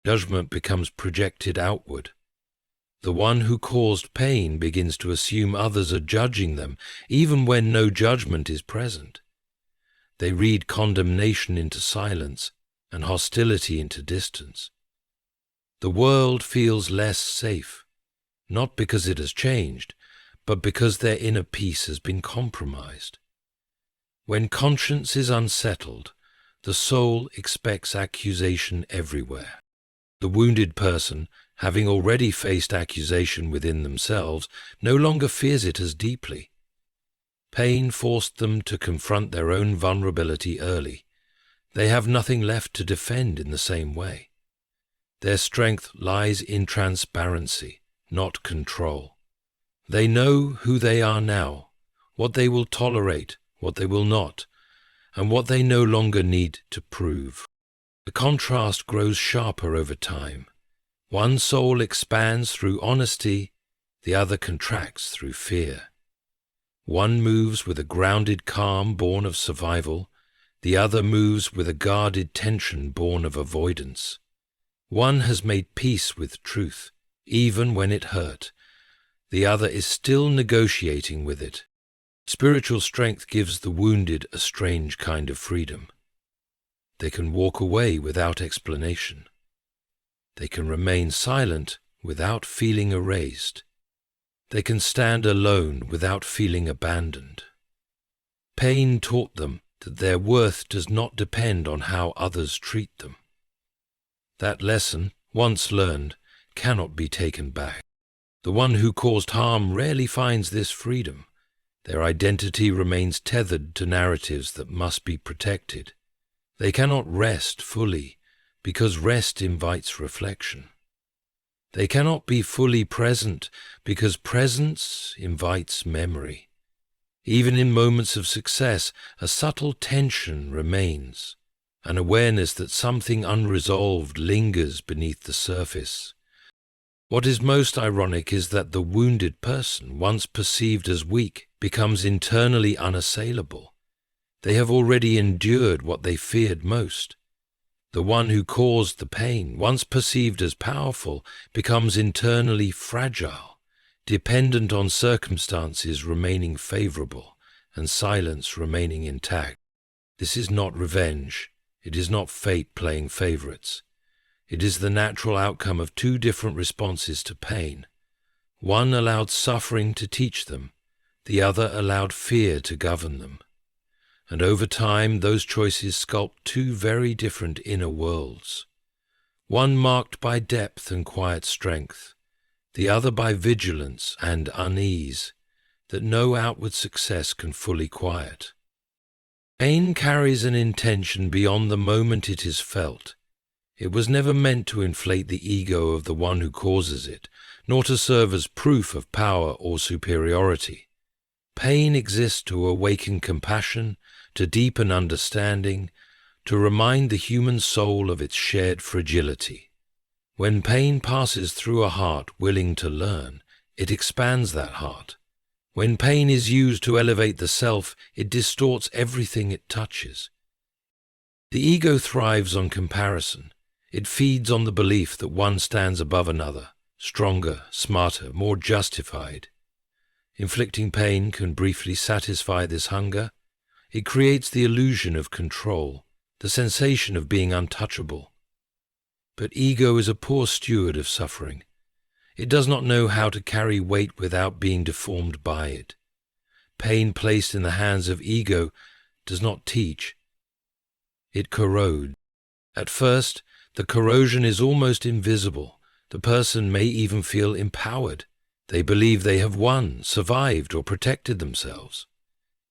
Judgment becomes projected outward. The one who caused pain begins to assume others are judging them, even when no judgment is present. They read condemnation into silence and hostility into distance. The world feels less safe, not because it has changed, but because their inner peace has been compromised. When conscience is unsettled, the soul expects accusation everywhere. The wounded person, having already faced accusation within themselves, no longer fears it as deeply. Pain forced them to confront their own vulnerability early. They have nothing left to defend in the same way. Their strength lies in transparency, not control. They know who they are now, what they will tolerate, what they will not, and what they no longer need to prove. The contrast grows sharper over time. One soul expands through honesty, the other contracts through fear. One moves with a grounded calm born of survival, the other moves with a guarded tension born of avoidance. One has made peace with truth, even when it hurt. The other is still negotiating with it. Spiritual strength gives the wounded a strange kind of freedom. They can walk away without explanation. They can remain silent without feeling erased. They can stand alone without feeling abandoned. Pain taught them that their worth does not depend on how others treat them. That lesson, once learned, cannot be taken back. The one who caused harm rarely finds this freedom. Their identity remains tethered to narratives that must be protected. They cannot rest fully, because rest invites reflection. They cannot be fully present, because presence invites memory. Even in moments of success, a subtle tension remains, an awareness that something unresolved lingers beneath the surface. What is most ironic is that the wounded person, once perceived as weak, becomes internally unassailable. They have already endured what they feared most. The one who caused the pain, once perceived as powerful, becomes internally fragile, dependent on circumstances remaining favorable and silence remaining intact. This is not revenge. It is not fate playing favorites. It is the natural outcome of two different responses to pain. One allowed suffering to teach them, the other allowed fear to govern them. And over time, those choices sculpt two very different inner worlds. One marked by depth and quiet strength, the other by vigilance and unease that no outward success can fully quiet. Pain carries an intention beyond the moment it is felt. It was never meant to inflate the ego of the one who causes it, nor to serve as proof of power or superiority. Pain exists to awaken compassion, to deepen understanding, to remind the human soul of its shared fragility. When pain passes through a heart willing to learn, it expands that heart. When pain is used to elevate the self, it distorts everything it touches. The ego thrives on comparison. It feeds on the belief that one stands above another, stronger, smarter, more justified. Inflicting pain can briefly satisfy this hunger. It creates the illusion of control, the sensation of being untouchable. But ego is a poor steward of suffering. It does not know how to carry weight without being deformed by it. Pain placed in the hands of ego does not teach. It corrodes. At first, the corrosion is almost invisible. The person may even feel empowered. They believe they have won, survived, or protected themselves.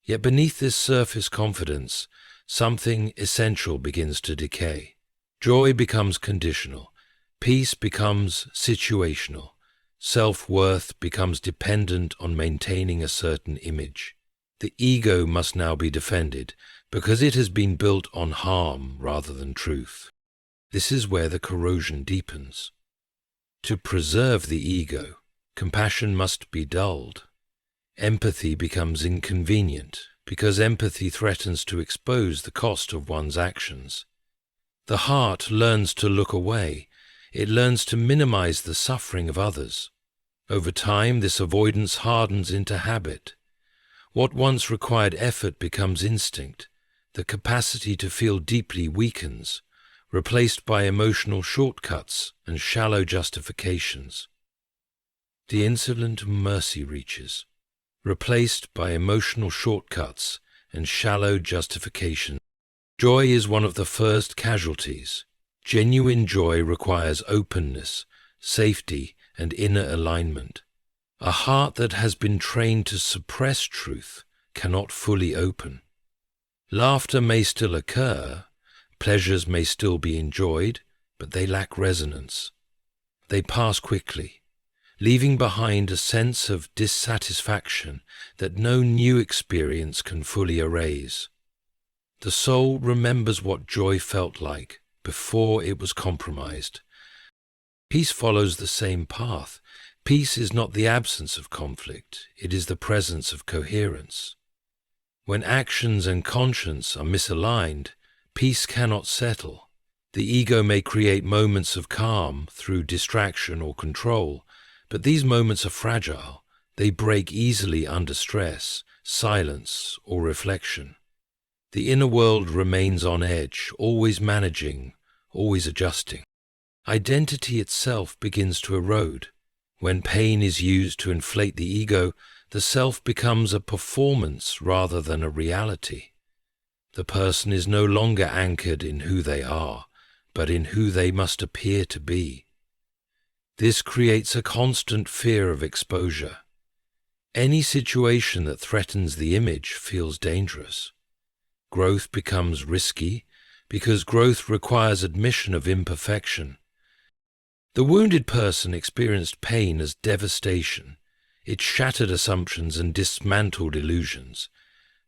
Yet beneath this surface confidence, something essential begins to decay. Joy becomes conditional. Peace becomes situational. Self-worth becomes dependent on maintaining a certain image. The ego must now be defended because it has been built on harm rather than truth. This is where the corrosion deepens. To preserve the ego, compassion must be dulled. Empathy becomes inconvenient because empathy threatens to expose the cost of one's actions. The heart learns to look away. It learns to minimize the suffering of others. Over time, this avoidance hardens into habit. What once required effort becomes instinct. The capacity to feel deeply weakens, replaced by emotional shortcuts and shallow justifications. The insolent mercy reaches, replaced by emotional shortcuts and shallow justification. Joy is one of the first casualties. Genuine joy requires openness, safety, and inner alignment. A heart that has been trained to suppress truth cannot fully open. Laughter may still occur, pleasures may still be enjoyed, but they lack resonance. They pass quickly, leaving behind a sense of dissatisfaction that no new experience can fully erase. The soul remembers what joy felt like before it was compromised. Peace follows the same path. Peace is not the absence of conflict, it is the presence of coherence. When actions and conscience are misaligned, peace cannot settle. The ego may create moments of calm through distraction or control, but these moments are fragile. They break easily under stress, silence, or reflection. The inner world remains on edge, always managing, always adjusting. Identity itself begins to erode. When pain is used to inflate the ego, the self becomes a performance rather than a reality. The person is no longer anchored in who they are, but in who they must appear to be. This creates a constant fear of exposure. Any situation that threatens the image feels dangerous. Growth becomes risky because growth requires admission of imperfection. The wounded person experienced pain as devastation. It shattered assumptions and dismantled illusions.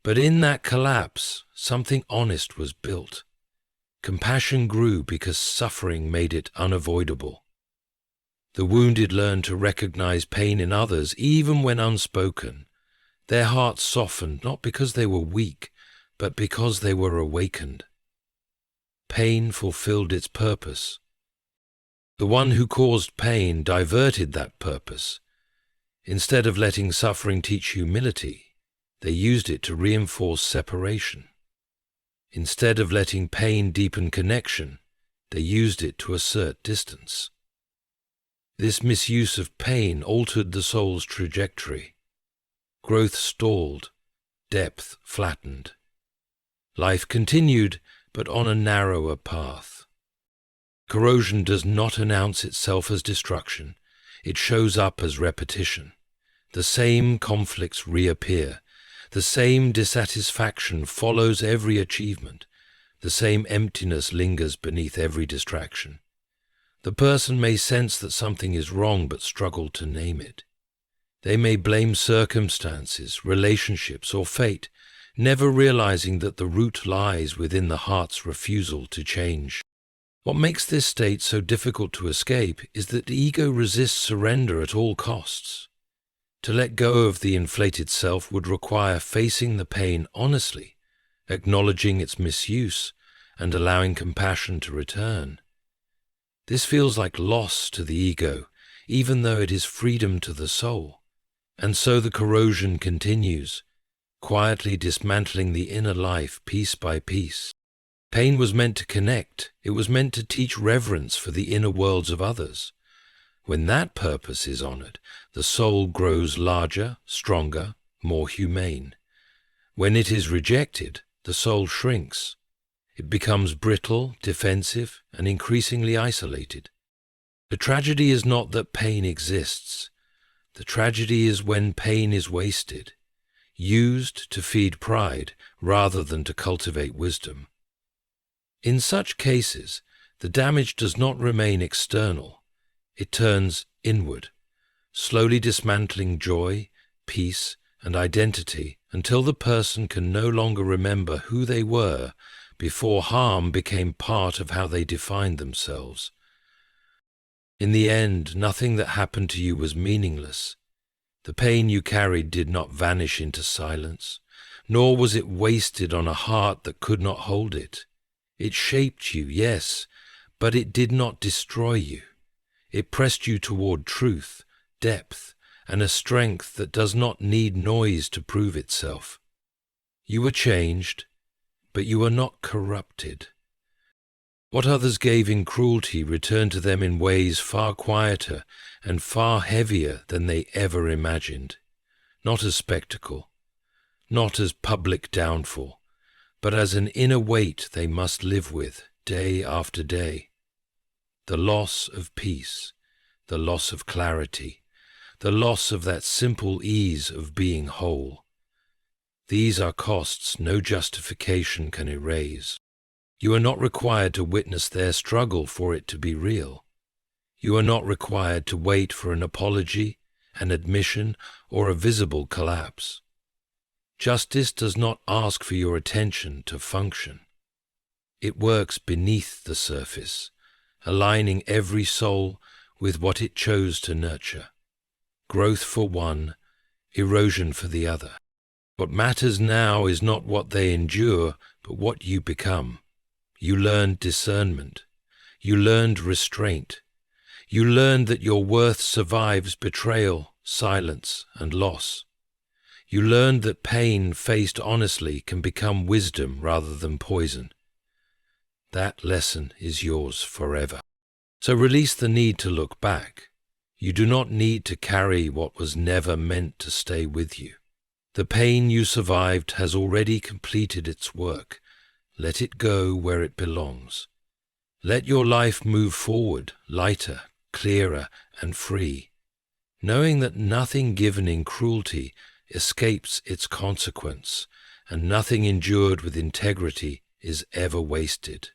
But in that collapse, something honest was built. Compassion grew because suffering made it unavoidable. The wounded learned to recognize pain in others even when unspoken. Their hearts softened not because they were weak, but because they were awakened. Pain fulfilled its purpose. The one who caused pain diverted that purpose. Instead of letting suffering teach humility, they used it to reinforce separation. Instead of letting pain deepen connection, they used it to assert distance. This misuse of pain altered the soul's trajectory. Growth stalled, depth flattened. Life continued, but on a narrower path. Corrosion does not announce itself as destruction. It shows up as repetition. The same conflicts reappear. The same dissatisfaction follows every achievement. The same emptiness lingers beneath every distraction. The person may sense that something is wrong but struggle to name it. They may blame circumstances, relationships, or fate, never realizing that the root lies within the heart's refusal to change. What makes this state so difficult to escape is that the ego resists surrender at all costs. To let go of the inflated self would require facing the pain honestly, acknowledging its misuse, and allowing compassion to return. This feels like loss to the ego, even though it is freedom to the soul. And so the corrosion continues, quietly dismantling the inner life piece by piece. Pain was meant to connect. It was meant to teach reverence for the inner worlds of others. When that purpose is honored, the soul grows larger, stronger, more humane. When it is rejected, the soul shrinks. It becomes brittle, defensive, and increasingly isolated. The tragedy is not that pain exists. The tragedy is when pain is wasted, used to feed pride rather than to cultivate wisdom. In such cases, the damage does not remain external. It turns inward, slowly dismantling joy, peace, and identity until the person can no longer remember who they were before harm became part of how they defined themselves. In the end, nothing that happened to you was meaningless. The pain you carried did not vanish into silence, nor was it wasted on a heart that could not hold it. It shaped you, yes, but it did not destroy you. It pressed you toward truth, depth, and a strength that does not need noise to prove itself. You were changed, but you are not corrupted. What others gave in cruelty returned to them in ways far quieter and far heavier than they ever imagined, not as spectacle, not as public downfall, but as an inner weight they must live with day after day. The loss of peace, the loss of clarity, the loss of that simple ease of being whole. These are costs no justification can erase. You are not required to witness their struggle for it to be real. You are not required to wait for an apology, an admission, or a visible collapse. Justice does not ask for your attention to function. It works beneath the surface, aligning every soul with what it chose to nurture. Growth for one, erosion for the other. What matters now is not what they endure, but what you become. You learned discernment. You learned restraint. You learned that your worth survives betrayal, silence, and loss. You learned that pain faced honestly can become wisdom rather than poison. That lesson is yours forever. So release the need to look back. You do not need to carry what was never meant to stay with you. The pain you survived has already completed its work. Let it go where it belongs. Let your life move forward, lighter, clearer, and free, knowing that nothing given in cruelty escapes its consequence, and nothing endured with integrity is ever wasted.